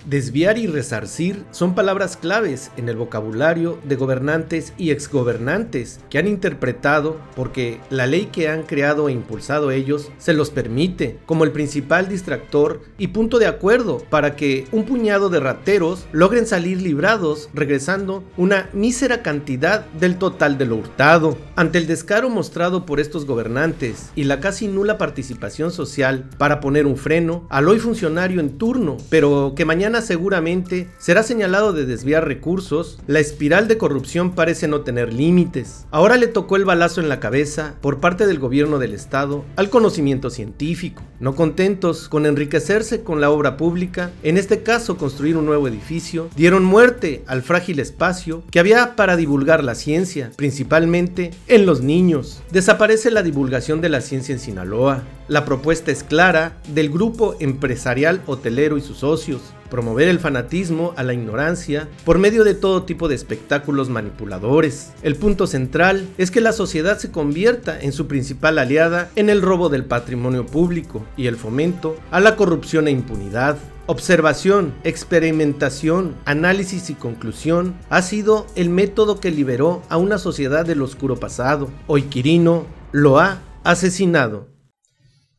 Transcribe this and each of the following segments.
Desviar y resarcir son palabras claves en el vocabulario de gobernantes y exgobernantes que han interpretado porque la ley que han creado e impulsado ellos se los permite como el principal distractor y punto de acuerdo para que un puñado de rateros logren salir librados regresando una mísera cantidad del total de lo hurtado. Ante el descaro mostrado por estos gobernantes y la casi nula participación social para poner un freno al hoy funcionario en turno, pero que mañana seguramente será señalado de desviar recursos, la espiral de corrupción parece no tener límites. Ahora le tocó el balazo en la cabeza por parte del gobierno del estado al conocimiento científico. No contentos con enriquecerse con la obra pública, en este caso construir un nuevo edificio, dieron muerte al frágil espacio que había para divulgar la ciencia, principalmente en los niños. Desaparece la divulgación de la ciencia en Sinaloa. La propuesta es clara del grupo empresarial hotelero y sus socios: promover el fanatismo a la ignorancia por medio de todo tipo de espectáculos manipuladores. El punto central es que la sociedad se convierta en su principal aliada en el robo del patrimonio público y el fomento a la corrupción e impunidad. Observación, experimentación, análisis y conclusión ha sido el método que liberó a una sociedad del oscuro pasado. Hoy Quirino lo ha asesinado.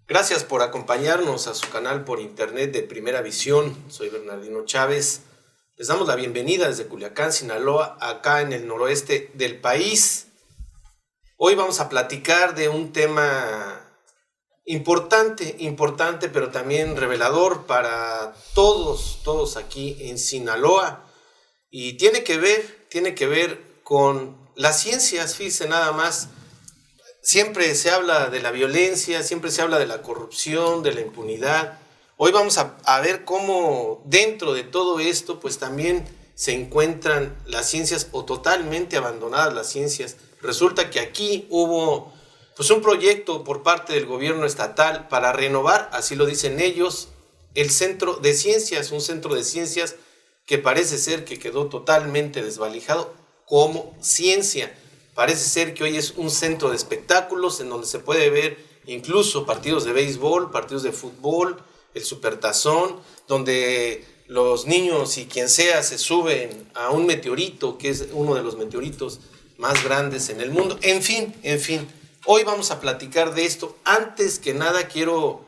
Gracias por acompañarnos a su canal por internet de Primera Visión. Soy Bernardino Chávez. Les damos la bienvenida desde Culiacán, Sinaloa, acá en el noroeste del país. Hoy vamos a platicar de un tema importante, pero también revelador para todos aquí en Sinaloa. Y tiene que ver con las ciencias, fíjense nada más. Siempre se habla de la violencia, siempre se habla de la corrupción, de la impunidad. Hoy vamos a ver cómo dentro de todo esto pues también se encuentran las ciencias o totalmente abandonadas las ciencias. Resulta que aquí hubo pues un proyecto por parte del gobierno estatal para renovar, así lo dicen ellos, el centro de ciencias, un centro de ciencias que parece ser que quedó totalmente desvalijado como ciencia. Parece ser que hoy es un centro de espectáculos en donde se puede ver incluso partidos de béisbol, partidos de fútbol, el supertazón, donde los niños y quien sea se suben a un meteorito, que es uno de los meteoritos más grandes en el mundo. En fin, hoy vamos a platicar de esto. Antes que nada quiero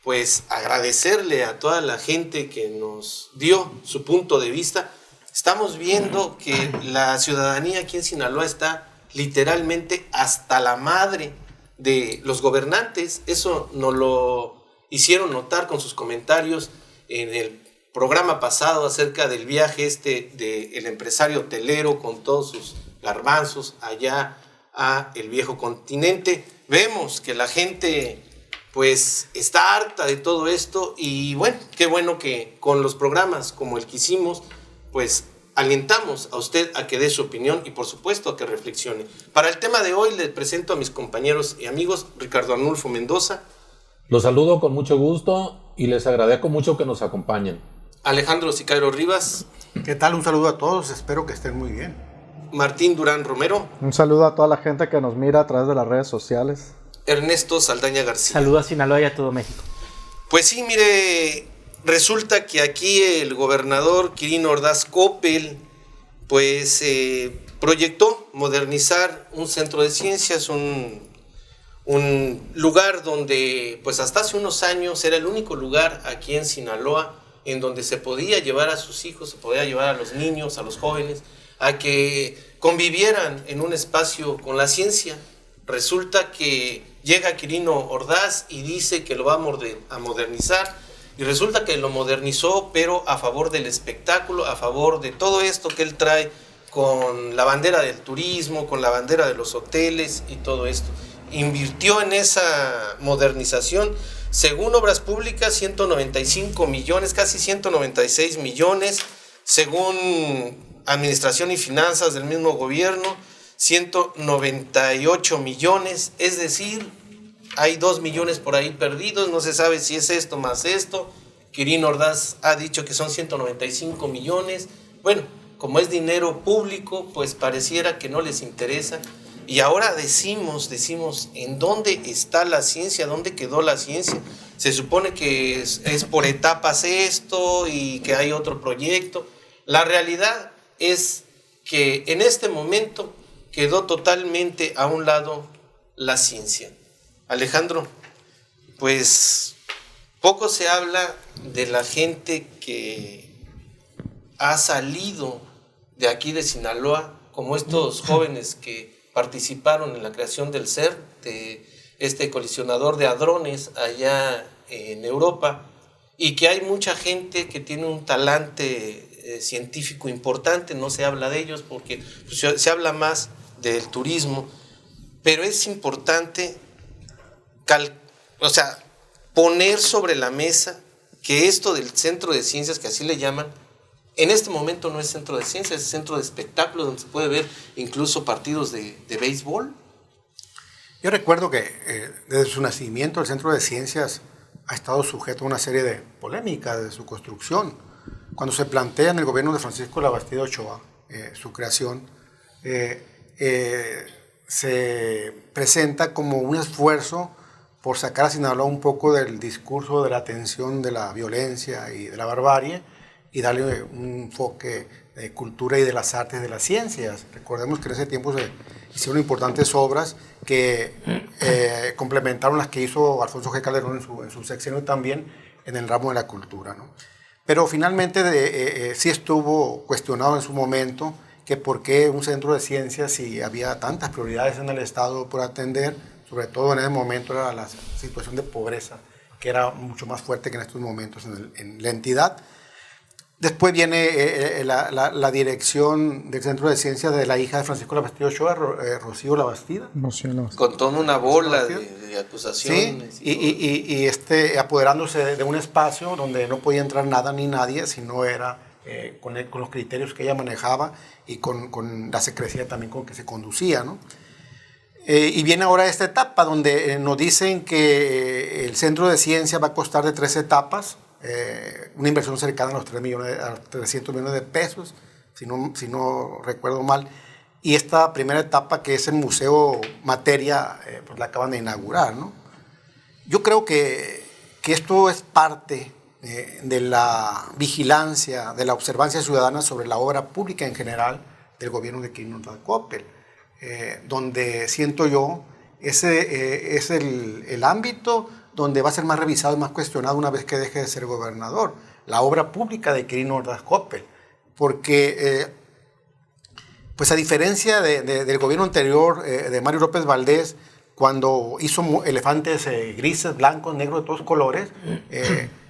pues agradecerle a toda la gente que nos dio su punto de vista. Estamos viendo que la ciudadanía aquí en Sinaloa está literalmente hasta la madre de los gobernantes. Eso nos lo hicieron notar con sus comentarios en el programa pasado acerca del viaje del empresario hotelero con todos sus garbanzos allá a el viejo continente. Vemos que la gente pues está harta de todo esto y bueno, qué bueno que con los programas como el que hicimos pues alientamos a usted a que dé su opinión y por supuesto a que reflexione. Para el tema de hoy les presento a mis compañeros y amigos. Ricardo Arnulfo Mendoza. Los saludo con mucho gusto y les agradezco mucho que nos acompañen. Alejandro Sicairo Rivas. ¿Qué tal? Un saludo a todos, espero que estén muy bien. Martín Durán Romero. Un saludo a toda la gente que nos mira a través de las redes sociales. Ernesto Saldaña García. Saludos a Sinaloa y a todo México. Pues sí, mire, resulta que aquí el gobernador Quirino Ordaz Coppel pues proyectó modernizar un centro de ciencias, un lugar donde pues hasta hace unos años era el único lugar aquí en Sinaloa en donde se podía llevar a sus hijos, se podía llevar a los niños, a los jóvenes, a que convivieran en un espacio con la ciencia. Resulta que llega Quirino Ordaz y dice que lo va a modernizar. Y resulta que lo modernizó, pero a favor del espectáculo, a favor de todo esto que él trae con la bandera del turismo, con la bandera de los hoteles y todo esto. Invirtió en esa modernización, según Obras Públicas, 195 millones, casi 196 millones, según Administración y Finanzas del mismo gobierno, 198 millones, es decir, hay 2 millones por ahí perdidos, no se sabe si es esto más esto. Quirino Ordaz ha dicho que son 195 millones. Bueno, como es dinero público, pues pareciera que no les interesa. Y ahora decimos, ¿en dónde está la ciencia? ¿Dónde quedó la ciencia? se supone que es por etapas esto y que hay otro proyecto. La realidad es que en este momento quedó totalmente a un lado la ciencia. Alejandro, pues poco se habla de la gente que ha salido de aquí de Sinaloa, como estos jóvenes que participaron en la creación del CER, de este colisionador de hadrones allá en Europa, y que hay mucha gente que tiene un talante científico importante. No se habla de ellos porque pues, se habla más del turismo, pero es importante poner sobre la mesa que esto del centro de ciencias, que así le llaman, en este momento no es centro de ciencias, es centro de espectáculos, donde se puede ver incluso partidos de béisbol. Yo recuerdo que desde su nacimiento el Centro de Ciencias ha estado sujeto a una serie de polémicas de su construcción. Cuando se plantea en el gobierno de Francisco Labastida Ochoa su creación, se presenta como un esfuerzo por sacar a Sinaloa un poco del discurso de la tensión de la violencia y de la barbarie y darle un enfoque de cultura y de las artes, de las ciencias. Recordemos que en ese tiempo se hicieron importantes obras que complementaron las que hizo Alfonso G. Calderón en su sexenio también en el ramo de la cultura, ¿no? Pero finalmente sí estuvo cuestionado en su momento que por qué un centro de ciencias si había tantas prioridades en el Estado por atender, sobre todo en ese momento era la situación de pobreza, que era mucho más fuerte que en estos momentos en la entidad. Después viene la dirección del Centro de Ciencias de la hija de Francisco Labastida Ochoa, Rocío Labastida. Con toda una bola de acusaciones. Sí, y apoderándose de un espacio donde no podía entrar nada ni nadie si no era con los criterios que ella manejaba y con la secrecía también con que se conducía, ¿no? Y viene ahora esta etapa donde nos dicen que el Centro de Ciencia va a costar de 3 etapas, una inversión cercana a los 300 millones de pesos, si no recuerdo mal. Y esta primera etapa, que es el Museo Materia, pues la acaban de inaugurar, ¿no? Yo creo que esto es parte de la vigilancia, de la observancia ciudadana sobre la obra pública en general del gobierno de Quirino Ordaz Coppel, donde siento yo es el ámbito donde va a ser más revisado y más cuestionado una vez que deje de ser gobernador, la obra pública de Quirino Ordaz Coppel, porque pues a diferencia del gobierno anterior de Mario López Valdés, cuando hizo elefantes grises, blancos, negros, de todos colores,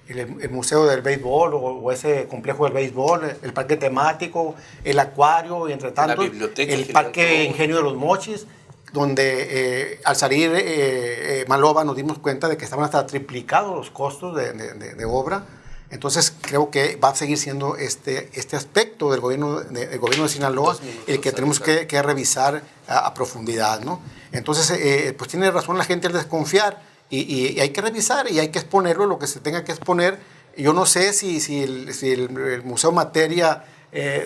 el Museo del Béisbol o ese complejo del béisbol, el parque temático, el acuario y entre tanto el parque Ingenio de los Mochis, donde al salir Maloba nos dimos cuenta de que estaban hasta triplicados los costos de obra. Entonces creo que va a seguir siendo este aspecto del gobierno de Sinaloa el que tenemos que revisar a profundidad, ¿no? Entonces pues tiene razón la gente al desconfiar y hay que revisar y hay que exponerlo lo que se tenga que exponer. Yo no sé si el Museo Materia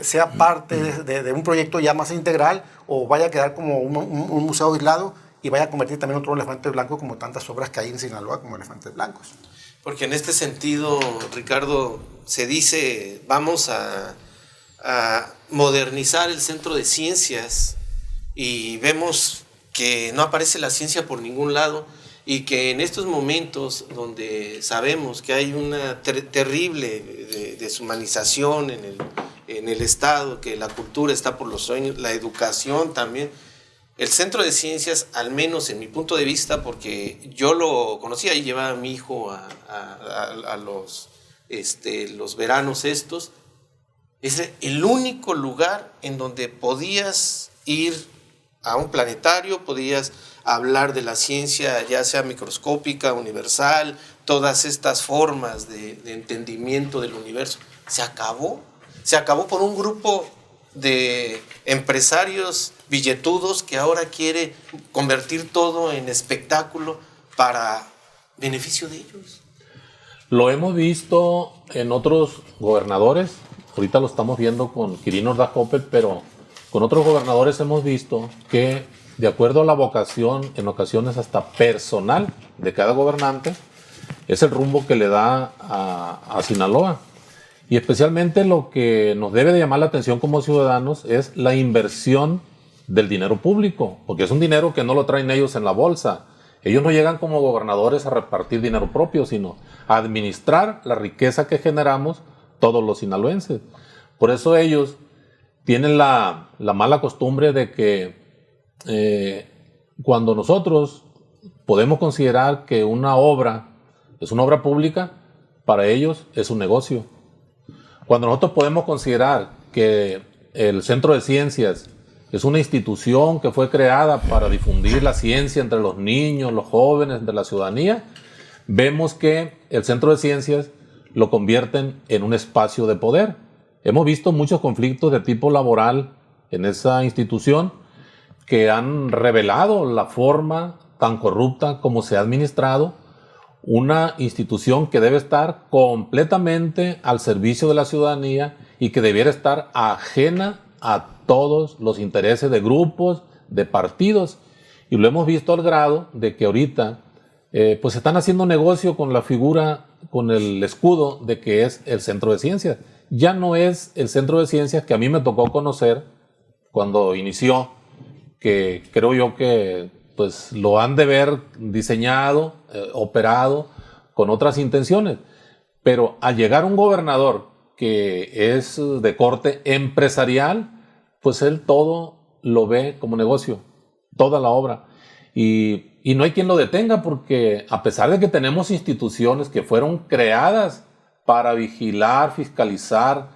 sea parte de un proyecto ya más integral o vaya a quedar como un museo aislado y vaya a convertir también otro elefante blanco como tantas obras que hay en Sinaloa como elefantes blancos. Porque en este sentido, Ricardo, se dice, vamos a modernizar el Centro de Ciencias y vemos que no aparece la ciencia por ningún lado y que en estos momentos donde sabemos que hay una terrible deshumanización en el Estado, que la cultura está por los sueños, la educación también, el Centro de Ciencias, al menos en mi punto de vista, porque yo lo conocía y llevaba a mi hijo a los veranos estos, es el único lugar en donde podías ir a un planetario, podías hablar de la ciencia, ya sea microscópica, universal, todas estas formas de entendimiento del universo. Se acabó por un grupo de empresarios billetudos que ahora quiere convertir todo en espectáculo para beneficio de ellos. Lo hemos visto en otros gobernadores, ahorita lo estamos viendo con Quirino Ordaz Coppel, pero con otros gobernadores hemos visto que, de acuerdo a la vocación, en ocasiones hasta personal de cada gobernante, es el rumbo que le da a Sinaloa. Y especialmente lo que nos debe de llamar la atención como ciudadanos es la inversión del dinero público, porque es un dinero que no lo traen ellos en la bolsa. Ellos no llegan como gobernadores a repartir dinero propio, sino a administrar la riqueza que generamos todos los sinaloenses. Por eso ellos tienen la mala costumbre de que cuando nosotros podemos considerar que una obra es una obra pública, para ellos es un negocio. Cuando nosotros podemos considerar que el Centro de Ciencias es una institución que fue creada para difundir la ciencia entre los niños, los jóvenes, de la ciudadanía, vemos que el Centro de Ciencias lo convierten en un espacio de poder. Hemos visto muchos conflictos de tipo laboral en esa institución que han revelado la forma tan corrupta como se ha administrado una institución que debe estar completamente al servicio de la ciudadanía y que debiera estar ajena a todos los intereses de grupos, de partidos. Y lo hemos visto al grado de que ahorita pues están haciendo negocio con la figura, con el escudo de que es el Centro de Ciencias. Ya no es el Centro de Ciencias que a mí me tocó conocer cuando inició, que creo yo que pues lo han de ver diseñado, operado con otras intenciones. Pero al llegar un gobernador que es de corte empresarial, pues él todo lo ve como negocio, toda la obra. Y no hay quien lo detenga, porque a pesar de que tenemos instituciones que fueron creadas para vigilar, fiscalizar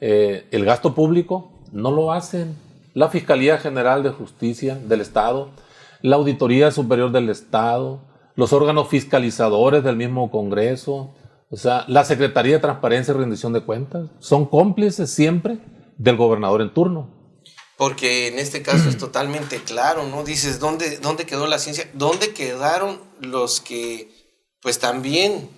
el gasto público, no lo hacen. La Fiscalía General de Justicia del Estado, la Auditoría Superior del Estado, los órganos fiscalizadores del mismo Congreso, o sea, la Secretaría de Transparencia y Rendición de Cuentas, son cómplices siempre del gobernador en turno. Porque en este caso es totalmente claro, ¿no? Dices, ¿dónde quedó la ciencia? ¿Dónde quedaron los que, pues también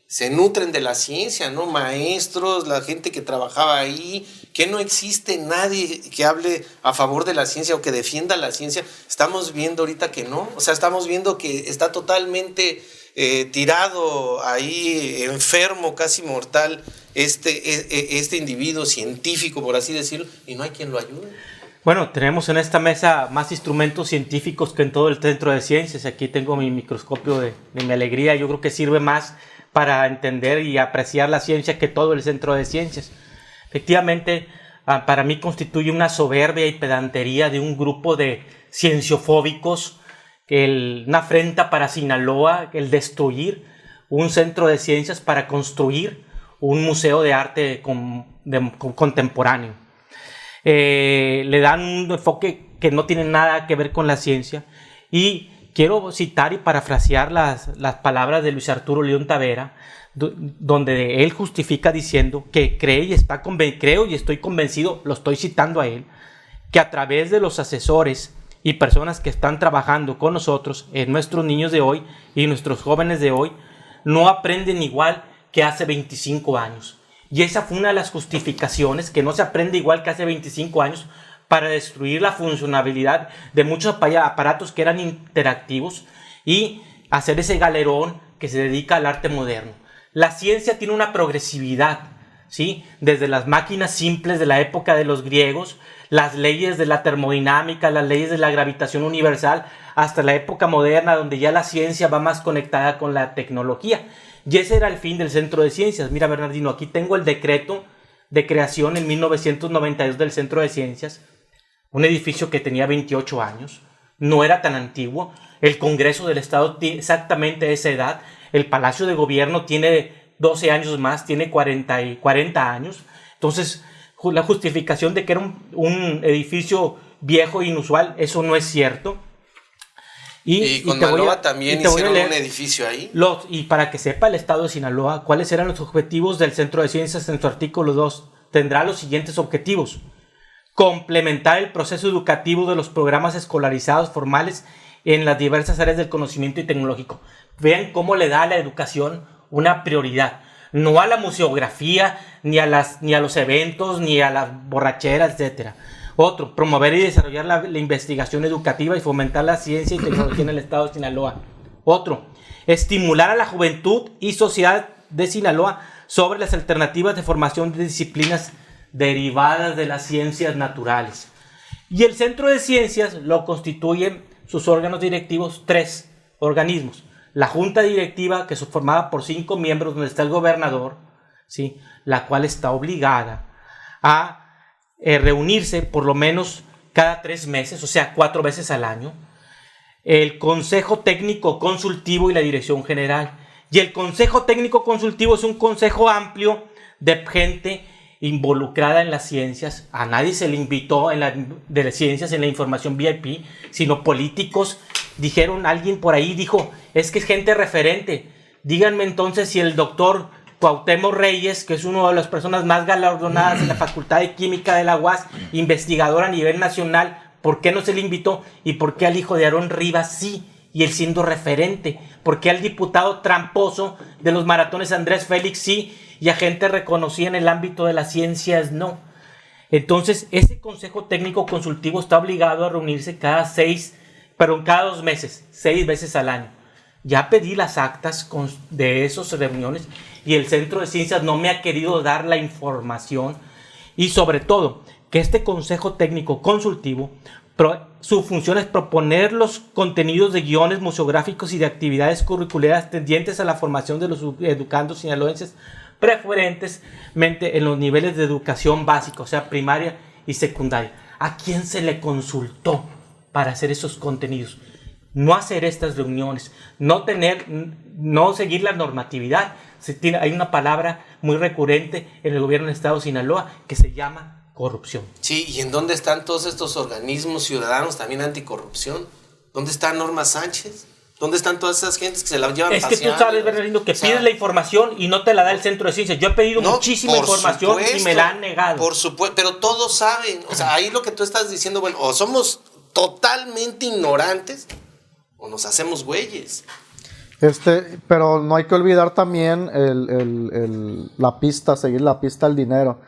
se nutren de la ciencia, ¿no? Maestros, la gente que trabajaba ahí, que no existe nadie que hable a favor de la ciencia o que defienda la ciencia. Estamos viendo ahorita que no, o sea, estamos viendo que está totalmente tirado ahí, enfermo, casi mortal, este individuo científico, por así decirlo, y no hay quien lo ayude. Bueno, tenemos en esta mesa más instrumentos científicos que en todo el Centro de Ciencias. Aquí tengo mi microscopio de mi alegría. Yo creo que sirve más para entender y apreciar la ciencia que todo el Centro de Ciencias. Efectivamente, para mí constituye una soberbia y pedantería de un grupo de cienciofóbicos, una afrenta para Sinaloa, el destruir un centro de ciencias para construir un museo de arte contemporáneo. Le dan un enfoque que no tiene nada que ver con la ciencia, y quiero citar y parafrasear las palabras de Luis Arturo León Tavera, donde él justifica diciendo que creo y estoy convencido, lo estoy citando a él, que a través de los asesores y personas que están trabajando con nosotros, nuestros niños de hoy y nuestros jóvenes de hoy, no aprenden igual que hace 25 años. Y esa fue una de las justificaciones, que no se aprende igual que hace 25 años, para destruir la funcionalidad de muchos aparatos que eran interactivos y hacer ese galerón que se dedica al arte moderno. La ciencia tiene una progresividad, ¿sí? Desde las máquinas simples de la época de los griegos, las leyes de la termodinámica, las leyes de la gravitación universal, hasta la época moderna, donde ya la ciencia va más conectada con la tecnología. Y ese era el fin del Centro de Ciencias. Mira, Bernardino, aquí tengo el decreto de creación en 1992 del Centro de Ciencias, un edificio que tenía 28 años, no era tan antiguo. El Congreso del Estado tiene exactamente esa edad. El Palacio de Gobierno tiene 12 años más, tiene 40 años. Entonces, la justificación de que era un edificio viejo e inusual, eso no es cierto. Y con Sinaloa también hicieron un edificio ahí. Y para que sepa el Estado de Sinaloa cuáles eran los objetivos del Centro de Ciencias, en su artículo 2, tendrá los siguientes objetivos: complementar el proceso educativo de los programas escolarizados formales en las diversas áreas del conocimiento y tecnológico. Vean cómo le da a la educación una prioridad, no a la museografía, ni a los eventos, ni a las borracheras, etc. Otro, promover y desarrollar la investigación educativa y fomentar la ciencia y tecnología en el Estado de Sinaloa. Otro, estimular a la juventud y sociedad de Sinaloa sobre las alternativas de formación de disciplinas derivadas de las ciencias naturales. Y el Centro de Ciencias lo constituyen sus órganos directivos 3 organismos. La Junta Directiva, que es formada por 5 miembros, donde está el gobernador, ¿sí?, la cual está obligada a reunirse por lo menos cada 3 meses, o sea, 4 veces al año. El Consejo Técnico Consultivo y la Dirección General. Y el Consejo Técnico Consultivo es un consejo amplio de gente involucrada en las ciencias. A nadie se le invitó de las ciencias en la información VIP, sino políticos. Dijeron, alguien por ahí dijo, es que es gente referente. Díganme entonces si el doctor Cuauhtémoc Reyes, que es una de las personas más galardonadas en la Facultad de Química de la UAS, investigador a nivel nacional, ¿por qué no se le invitó? ¿Y por qué al hijo de Aarón Rivas sí? Y él siendo referente. ¿Por qué al diputado tramposo de los maratones Andrés Félix sí? Y a gente reconocida en el ámbito de las ciencias no. Entonces, ese Consejo Técnico Consultivo está obligado a reunirse cada 2 meses, 6 veces al año. Ya pedí las actas de esas reuniones y el Centro de Ciencias no me ha querido dar la información. Y sobre todo, que este Consejo Técnico Consultivo, su función es proponer los contenidos de guiones museográficos y de actividades curriculares tendientes a la formación de los educandos sinaloenses, preferentemente en los niveles de educación básica, o sea, primaria y secundaria. ¿A quién se le consultó para hacer esos contenidos? No hacer estas reuniones, no seguir la normatividad. Hay una palabra muy recurrente en el gobierno del estado de Sinaloa que se llama corrupción. Sí, ¿y en dónde están todos estos organismos ciudadanos también anticorrupción? ¿Dónde está Norma Sánchez? ¿Dónde están todas esas gentes que se la llevan paseando? Es que tú sabes, Bernardino, que pides la información y no te la da el Centro de Ciencias. Yo he pedido muchísima información y me la han negado. Por supuesto, pero todos saben. O sea, ahí lo que tú estás diciendo, bueno, o somos totalmente ignorantes o nos hacemos güeyes. Pero no hay que olvidar también seguir la pista al dinero.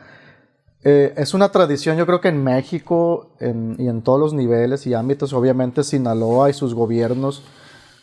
Es una tradición, yo creo que en México y en todos los niveles y ámbitos, obviamente Sinaloa y sus gobiernos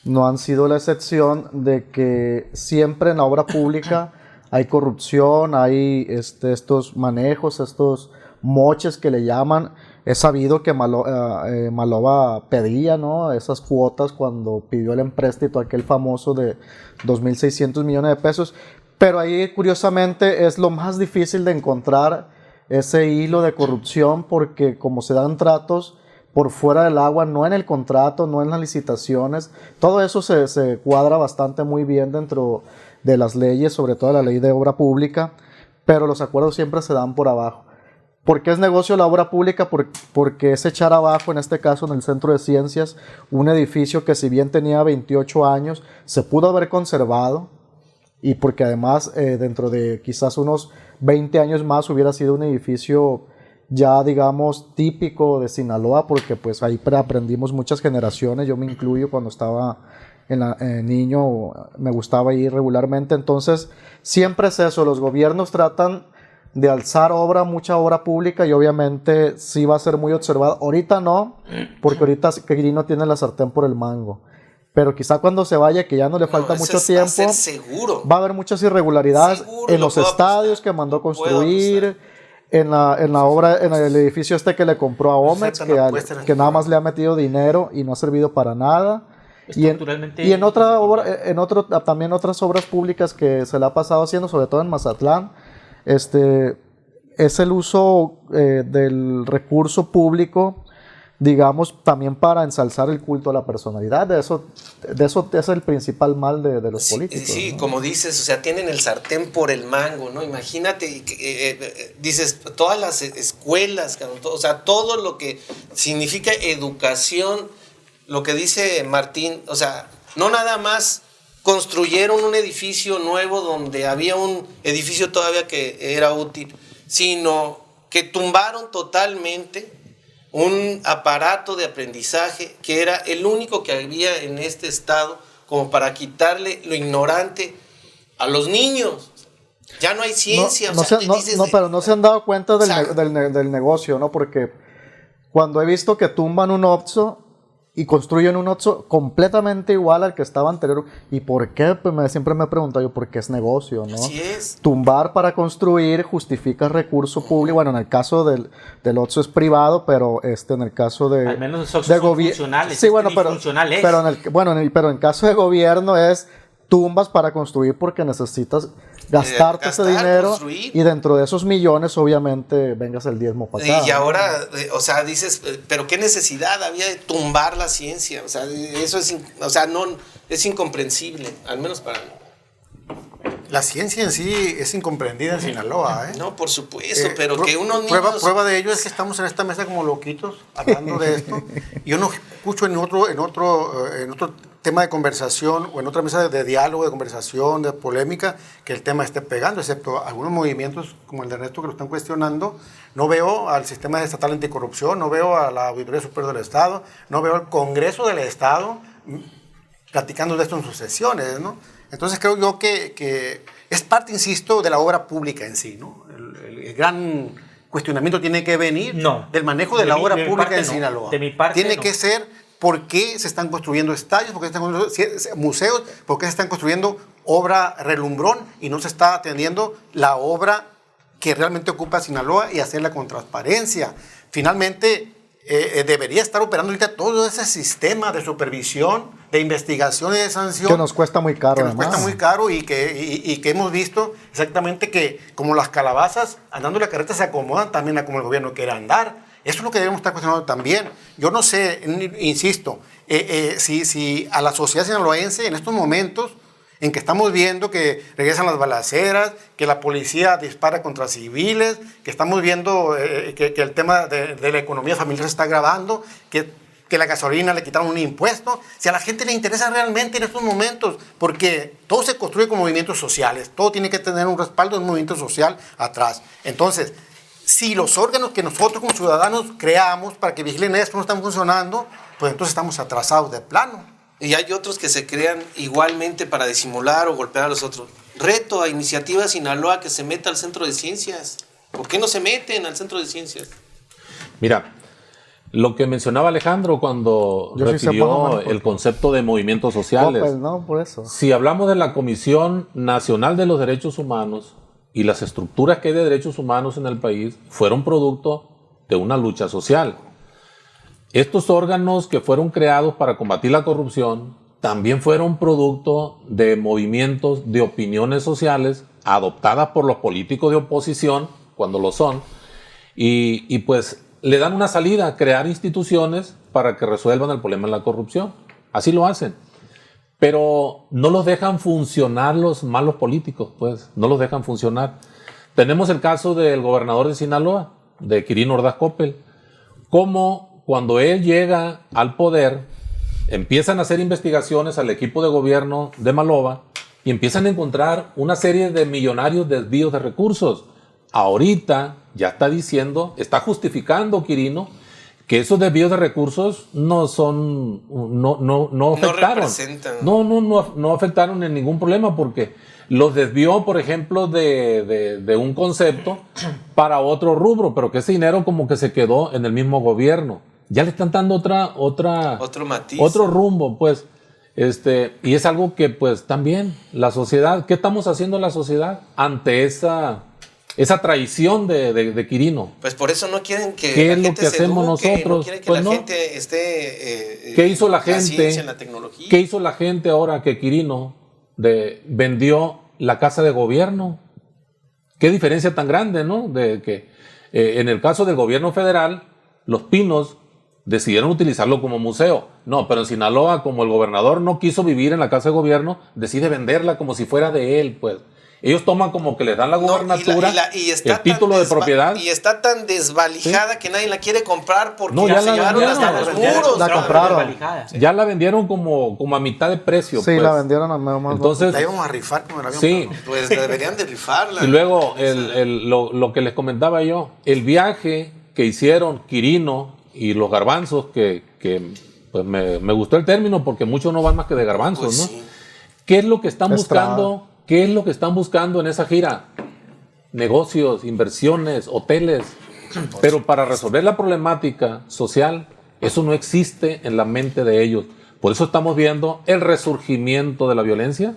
no han sido la excepción, de que siempre en la obra pública hay corrupción, hay estos manejos, estos moches que le llaman. Es sabido que Maloba pedía, ¿no?, esas cuotas cuando pidió el empréstito aquel famoso de 2.600 millones de pesos, pero ahí curiosamente es lo más difícil de encontrar ese hilo de corrupción, porque como se dan tratos por fuera del agua, no en el contrato, no en las licitaciones, todo eso se cuadra bastante muy bien dentro de las leyes, sobre todo la ley de obra pública, pero los acuerdos siempre se dan por abajo. ¿Por qué es negocio la obra pública? Porque es echar abajo, en este caso en el Centro de Ciencias, un edificio que si bien tenía 28 años, se pudo haber conservado, y porque además dentro de quizás unos 20 años más hubiera sido un edificio ya, digamos, típico de Sinaloa, porque pues ahí aprendimos muchas generaciones, yo me incluyo, cuando estaba niño me gustaba ir regularmente. Entonces siempre es eso, los gobiernos tratan de alzar mucha obra pública, y obviamente sí va a ser muy observado. Ahorita no, porque ahorita Quirino tiene la sartén por el mango, pero quizá cuando se vaya, que ya no le falta mucho tiempo, va a haber muchas irregularidades en los estadios que mandó construir, en la obra, en el edificio que le compró a Omex, que nada más le ha metido dinero y no ha servido para nada. Y en otra obra, también otras obras públicas que se le ha pasado haciendo, sobre todo en Mazatlán, es el uso del recurso público, digamos, también para ensalzar el culto a la personalidad. De eso es el principal mal de los políticos. Sí, ¿no? Como dices, o sea, tienen el sartén por el mango, ¿no? Imagínate, dices, todas las escuelas, o sea, todo lo que significa educación, lo que dice Martín, o sea, no nada más construyeron un edificio nuevo donde había un edificio todavía que era útil, sino que tumbaron totalmente un aparato de aprendizaje que era el único que había en este estado, como para quitarle lo ignorante a los niños. Ya no hay ciencia. Pero no se han dado cuenta del negocio, ¿no? Porque cuando he visto que tumban un Oxxo y construyen un Oxxo completamente igual al que estaba anterior. ¿Y por qué? Pues siempre me he preguntado yo, porque es negocio, ¿no? Así es. Tumbar para construir justifica recurso público. Bueno, en el caso del Oxxo es privado, pero en el caso de... Al menos los Oxxos son funcionales. Sí, bueno, pero en caso de gobierno es tumbas para construir porque necesitas gastarte ese dinero construir. Y dentro de esos millones obviamente vengas el diezmo para acá. Y ahora, o sea, dices, pero qué necesidad había de tumbar la ciencia, o sea, eso es, no, es incomprensible, al menos para mí. La ciencia en sí es incomprendida en Sinaloa, ¿eh? No, por supuesto, pero que unos niños... Prueba de ello es que estamos en esta mesa como loquitos hablando de esto. Yo no escucho en otro tema de conversación o en otra mesa de diálogo, de conversación, de polémica, que el tema esté pegando, excepto algunos movimientos como el de Ernesto que lo están cuestionando. No veo al sistema estatal anticorrupción, no veo a la Auditoría Superior del Estado, no veo al Congreso del Estado platicando de esto en sus sesiones, ¿no? Entonces creo yo que es parte, insisto, de la obra pública en sí, ¿no? El gran cuestionamiento tiene que venir del manejo de la obra pública en Sinaloa. De mi parte tiene que ser por qué se están construyendo estadios, por qué se están construyendo museos, por qué se están construyendo obra relumbrón y no se está atendiendo la obra que realmente ocupa a Sinaloa y hacerla con transparencia. Finalmente, debería estar operando ahorita todo ese sistema de supervisión, de investigación y de sanción. Que nos cuesta muy caro. Que nos cuesta muy caro y que hemos visto exactamente que como las calabazas andando la carreta se acomodan también a como el gobierno quiere andar. Eso es lo que debemos estar cuestionando también. Yo no sé, insisto, si a la sociedad sinaloense en estos momentos en que estamos viendo que regresan las balaceras, que la policía dispara contra civiles, que estamos viendo que el tema de la economía familiar se está agravando, que la gasolina le quitaron un impuesto, si a la gente le interesa realmente en estos momentos, porque todo se construye con movimientos sociales, todo tiene que tener un respaldo de un movimiento social atrás. Entonces, si los órganos que nosotros como ciudadanos creamos para que vigilen esto no están funcionando, pues entonces estamos atrasados de plano. Y hay otros que se crean igualmente para disimular o golpear a los otros. Reto a Iniciativa Sinaloa que se meta al Centro de Ciencias. ¿Por qué no se meten al Centro de Ciencias? Mira, lo que mencionaba Alejandro cuando refirió el concepto de movimientos sociales. Pues no, por eso. Si hablamos de la Comisión Nacional de los Derechos Humanos y las estructuras que hay de derechos humanos en el país, fueron producto de una lucha social. Estos órganos que fueron creados para combatir la corrupción también fueron producto de movimientos de opiniones sociales adoptadas por los políticos de oposición, cuando lo son, y pues le dan una salida, crear instituciones para que resuelvan el problema de la corrupción. Así lo hacen. Pero no los dejan funcionar los malos políticos, pues, no los dejan funcionar. Tenemos el caso del gobernador de Sinaloa, de Quirino Ordaz Coppel, cómo cuando él llega al poder, empiezan a hacer investigaciones al equipo de gobierno de Maloba y empiezan a encontrar una serie de millonarios desvíos de recursos. Ahorita ya está diciendo, está justificando Quirino que esos desvíos de recursos no afectaron. No afectaron en ningún problema porque los desvió, por ejemplo, de un concepto para otro rubro, pero que ese dinero como que se quedó en el mismo gobierno. Ya le están dando otro matiz, otro rumbo, pues. Y es algo que, pues, también la sociedad, ¿qué estamos haciendo la sociedad ante esa traición de Quirino? Pues por eso no quieren que ¿qué la es lo gente que se hacemos eduque, nosotros? no quieren que Pues la no. gente esté ¿Qué hizo la en gente? ciencia, en la tecnología. ¿Qué hizo la gente ahora que Quirino vendió la casa de gobierno? Qué diferencia tan grande, ¿no? De que en el caso del gobierno federal, Los Pinos decidieron utilizarlo como museo. No, pero en Sinaloa, como el gobernador no quiso vivir en la casa de gobierno, decide venderla como si fuera de él, pues. Ellos toman como que les dan la gobernatura, el título de propiedad. Y está tan desvalijada que nadie la quiere comprar porque No, ya se la llevaron vendieron. hasta los muros. La compraron. Ya la vendieron como a mitad de precio. Sí, pues. la vendieron a más. Entonces, La íbamos a rifar como el avión. sí. Pues deberían de rifarla. Y luego, lo que les comentaba yo, el viaje que hicieron Quirino y los garbanzos, que pues me gustó el término porque muchos no van más que de garbanzos, Pues ¿no? sí. ¿Qué es lo que están buscando? ¿Qué es lo que están buscando en esa gira? Negocios, inversiones, hoteles. Pero para resolver la problemática social Eso no existe en la mente de ellos. Por eso estamos viendo el resurgimiento de la violencia,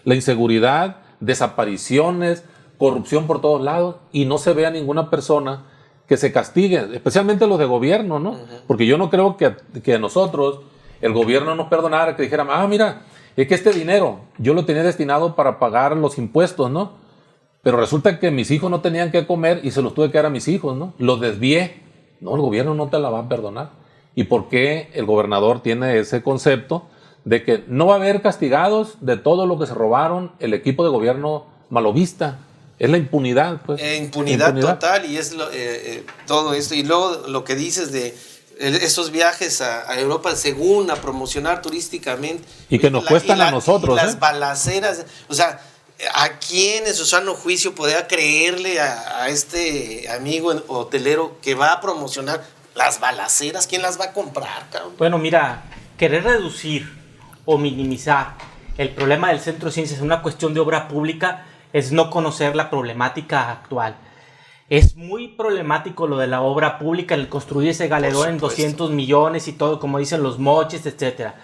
la inseguridad, desapariciones, corrupción por todos lados, y no se ve a ninguna persona que se castigue, especialmente los de gobierno, ¿no? Porque yo no creo que a nosotros el gobierno nos perdonara, que dijera, mira, es que este dinero yo lo tenía destinado para pagar los impuestos, ¿no? Pero resulta que mis hijos no tenían que comer y se los tuve que dar a mis hijos, ¿no? Los desvié. No, el gobierno no te la va a perdonar. ¿Y por qué el gobernador tiene ese concepto de que no va a haber castigados de todo lo que se robaron el equipo de gobierno malovista? Es la impunidad, pues. Impunidad total, y es todo esto. Y luego lo que dices de esos viajes a Europa según a promocionar turísticamente. Y que nos cuestan a nosotros. Las balaceras, o sea, ¿a quién en su sano juicio podría creerle a este amigo hotelero que va a promocionar las balaceras? ¿Quién las va a comprar, cabrón? Bueno, mira, querer reducir o minimizar el problema del Centro de Ciencias en una cuestión de obra pública es no conocer la problemática actual. Es muy problemático lo de la obra pública, el construir ese galerón en 200 millones y todo, como dicen los moches, etcétera.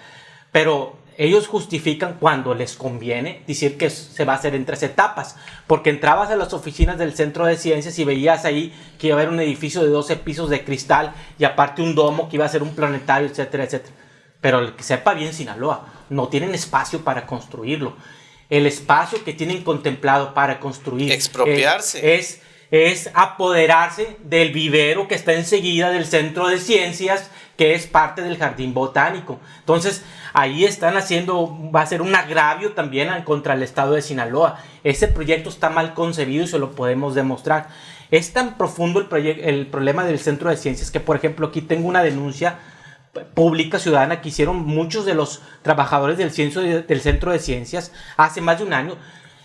Pero ellos justifican cuando les conviene decir que se va a hacer en 3 etapas, porque entrabas a las oficinas del Centro de Ciencias y veías ahí que iba a haber un edificio de 12 pisos de cristal y aparte un domo que iba a ser un planetario, etcétera, etcétera. Pero el que sepa bien Sinaloa, no tienen espacio para construirlo. El espacio que tienen contemplado para construir expropiarse es apoderarse del vivero que está enseguida del Centro de Ciencias, que es parte del Jardín Botánico. Entonces, ahí están va a ser un agravio también contra el estado de Sinaloa. Ese proyecto está mal concebido y se lo podemos demostrar. Es tan profundo el problema del Centro de Ciencias que, por ejemplo, aquí tengo una denuncia pública ciudadana que hicieron muchos de los trabajadores del Centro de Ciencias hace más de un año,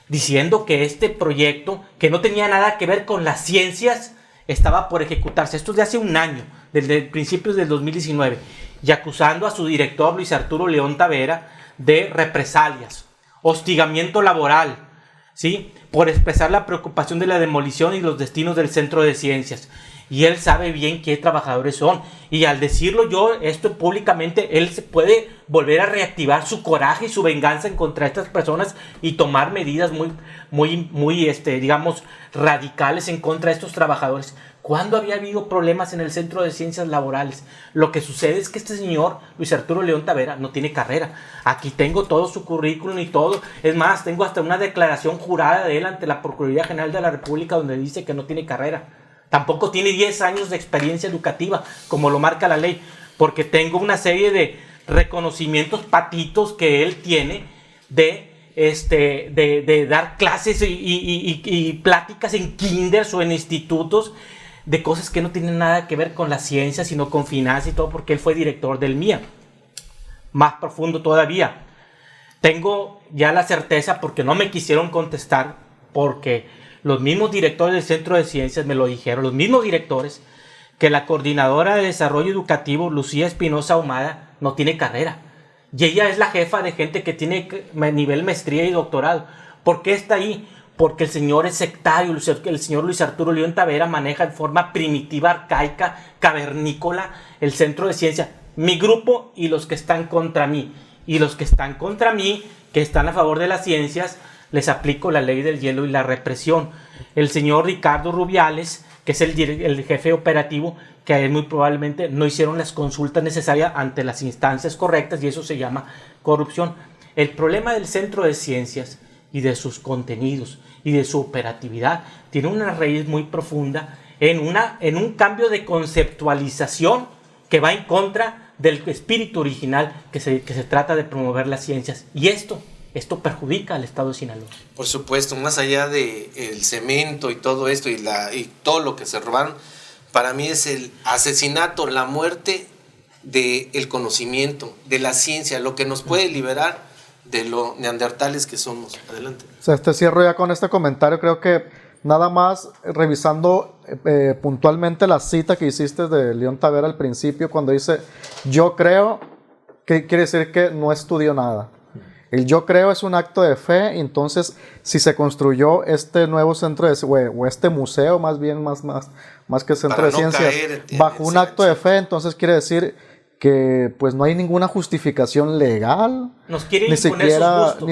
diciendo que este proyecto, que no tenía nada que ver con las ciencias, estaba por ejecutarse. Esto es de hace un año, desde principios del 2019, y acusando a su director, Luis Arturo León Tavera, de represalias, hostigamiento laboral, ¿sí?, por expresar la preocupación de la demolición y los destinos del Centro de Ciencias. Y él sabe bien qué trabajadores son. Y al decirlo yo esto públicamente, él se puede volver a reactivar su coraje y su venganza en contra de estas personas y tomar medidas muy digamos, radicales en contra de estos trabajadores. ¿Cuándo había habido problemas en el Centro de Ciencias Laborales? Lo que sucede es que este señor, Luis Arturo León Tavera, no tiene carrera. Aquí tengo todo su currículum y todo. Es más, tengo hasta una declaración jurada de él ante la Procuraduría General de la República donde dice que no tiene carrera. Tampoco tiene 10 años de experiencia educativa, como lo marca la ley, porque tengo una serie de reconocimientos patitos que él tiene de dar clases y pláticas en kinders o en institutos de cosas que no tienen nada que ver con la ciencia, sino con finanzas y todo, porque él fue director del MIA. Más profundo todavía. Tengo ya la certeza, porque no me quisieron contestar, porque los mismos directores del Centro de Ciencias me lo dijeron, los mismos directores, que la coordinadora de desarrollo educativo, Lucía Espinosa Ahumada, no tiene carrera. Y ella es la jefa de gente que tiene nivel maestría y doctorado. ¿Por qué está ahí? Porque el señor es sectario, el señor Luis Arturo León Tavera maneja en forma primitiva, arcaica, cavernícola el Centro de Ciencias. Mi grupo y los que están contra mí. Y los que están contra mí, que están a favor de las ciencias, les aplico la ley del hielo y la represión. El señor Ricardo Rubiales, que es el jefe operativo, que muy probablemente no hicieron las consultas necesarias ante las instancias correctas, y eso se llama corrupción. El problema del Centro de Ciencias y de sus contenidos y de su operatividad tiene una raíz muy profunda en un cambio de conceptualización que va en contra del espíritu original que se trata de promover las ciencias. Y esto perjudica al estado de Sinaloa. Por supuesto, más allá de el cemento y todo esto y todo lo que se robaron, para mí es el asesinato, la muerte del conocimiento, de la ciencia, lo que nos puede liberar de lo neandertales que somos. Adelante. O sea, cierro ya con este comentario. Creo que nada más revisando puntualmente la cita que hiciste de León Tavera al principio, cuando dice yo creo, que quiere decir que no estudió nada. El yo creo es un acto de fe. Entonces, si se construyó este nuevo centro o este museo, más bien, más que centro de ciencias, bajo un acto de fe, entonces quiere decir que pues no hay ninguna justificación legal. Nos quieren Ni imponer sus gustos.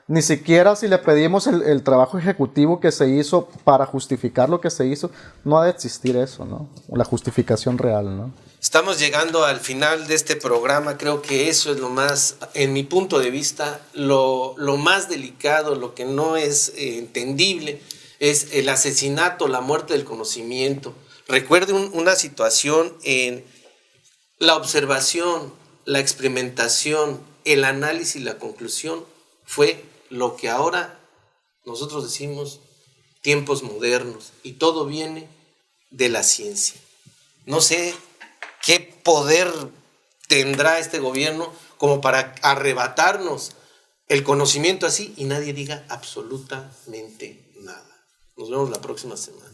ni siquiera si le pedimos el trabajo ejecutivo que se hizo para justificar lo que se hizo, no ha de existir eso, ¿no? La justificación real, ¿no? Estamos llegando al final de este programa. Creo que eso es lo más, en mi punto de vista, lo más delicado, lo que no es entendible, es el asesinato, la muerte del conocimiento. Recuerde una situación en la observación, la experimentación, el análisis y la conclusión fue lo que ahora nosotros decimos tiempos modernos, y todo viene de la ciencia. No sé qué poder tendrá este gobierno como para arrebatarnos el conocimiento así y nadie diga absolutamente nada. Nos vemos la próxima semana.